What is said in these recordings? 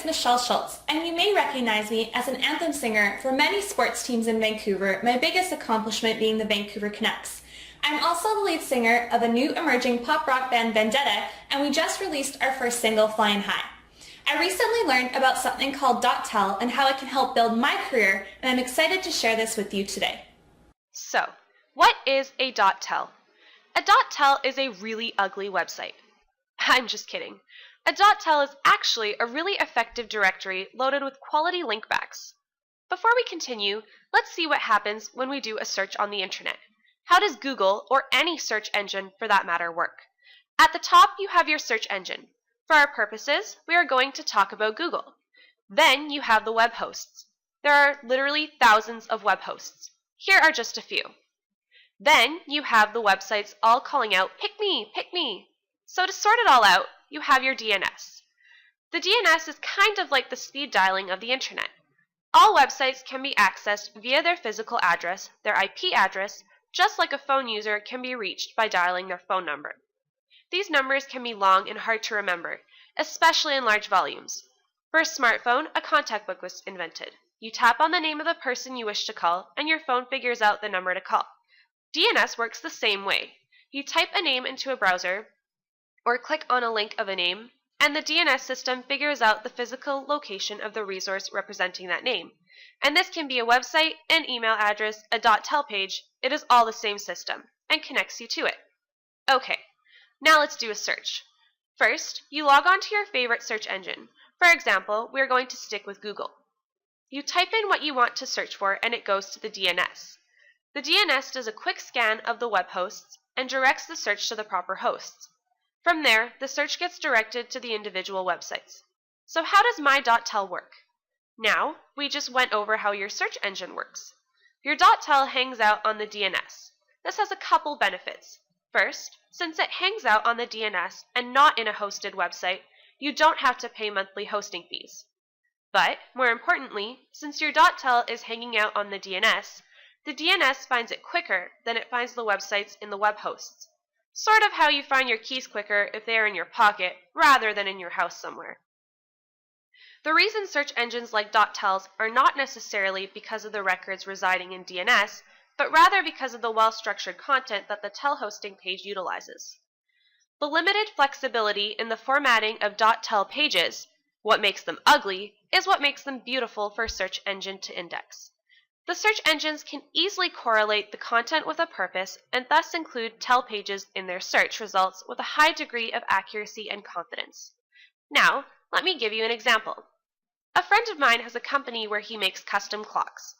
Michelle Schultz, and you may recognize me as an anthem singer for many sports teams in Vancouver, my biggest accomplishment being the Vancouver Canucks. I'm also the lead singer of a new emerging pop rock band Vendetta, and we just released our first single, Flying High. I recently learned about something called dotTel and how it can help build my career, and I'm excited to share this with you today. So, what is a dotTel? A dotTel is a really ugly website. I'm just kidding. A dotTel is actually a really effective directory loaded with quality linkbacks. Before we continue, let's see what happens when we do a search on the internet. How does Google, or any search engine for that matter, work? At the top, you have your search engine. For our purposes, we are going to talk about Google. Then you have the web hosts. There are literally thousands of web hosts. Here are just a few. Then you have the websites all calling out, "Pick me, pick me." So to sort it all out, you have your DNS. The DNS is kind of like the speed dialing of the internet. All websites can be accessed via their physical address, their IP address, just like a phone user can be reached by dialing their phone number. These numbers can be long and hard to remember, especially in large volumes. For a smartphone, a contact book was invented. You tap on the name of the person you wish to call, and your phone figures out the number to call. DNS works the same way. You type a name into a browser, or click on a link of a name, and the DNS system figures out the physical location of the resource representing that name. And this can be a website, an email address, a dotTel page. It is all the same system, and connects you to it. Okay, now let's do a search. First, you log on to your favorite search engine. For example, we're going to stick with Google. You type in what you want to search for, and it goes to the DNS. The DNS does a quick scan of the web hosts and directs the search to the proper hosts. From there, the search gets directed to the individual websites. So how does my dotTel work? Now, we just went over how your search engine works. Your dotTel hangs out on the DNS. This has a couple benefits. First, since it hangs out on the DNS and not in a hosted website, you don't have to pay monthly hosting fees. But, more importantly, since your dotTel is hanging out on the DNS finds it quicker than it finds the websites in the web hosts. Sort of how you find your keys quicker if they are in your pocket rather than in your house somewhere. The reason search engines like dotTels are not necessarily because of the records residing in DNS, but rather because of the well-structured content that the tel hosting page utilizes. The limited flexibility in the formatting of dotTel pages, what makes them ugly, is what makes them beautiful for a search engine to index. The search engines can easily correlate the content with a purpose and thus include tel pages in their search results with a high degree of accuracy and confidence. Now, let me give you an example. A friend of mine has a company where he makes custom clocks.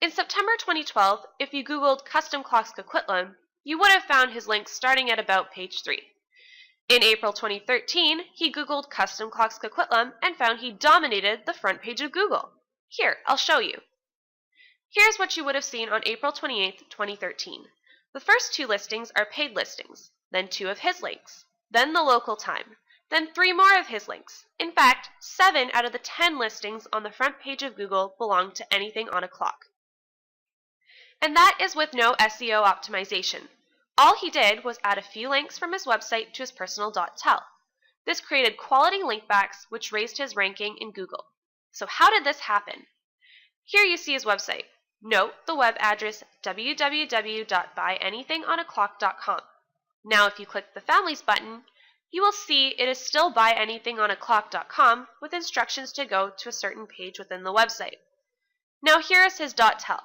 In September 2012, if you Googled custom clocks Coquitlam, you would have found his link starting at about page 3. In April 2013, he Googled custom clocks Coquitlam and found he dominated the front page of Google. Here, I'll show you. Here's what you would have seen on April 28, 2013. The first 2 listings are paid listings, then 2 of his links, then the local time, then 3 more of his links. In fact, 7 out of the 10 listings on the front page of Google belong to anything on a clock. And that is with no SEO optimization. All he did was add a few links from his website to his personal dotTel. This created quality linkbacks which raised his ranking in Google. So how did this happen? Here you see his website. Note the web address www.buyanythingonaclock.com. Now if you click the Families button, you will see it is still buyanythingonaclock.com with instructions to go to a certain page within the website. Now here is his dotTel.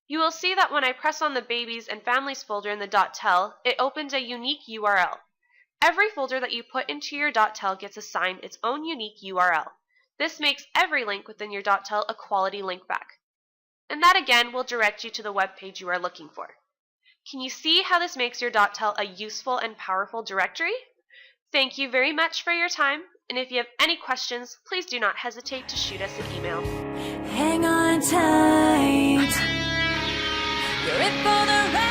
You will see that when I press on the Babies and Families folder in the dotTel, it opens a unique URL. Every folder that you put into your dotTel gets assigned its own unique URL. This makes every link within your dotTel a quality link back. And that again will direct you to the web page you are looking for. Can you see how this makes your dotTel a useful and powerful directory? Thank you very much for your time, and if you have any questions, please do not hesitate to shoot us an email. Hang on tight, you're in for the ride.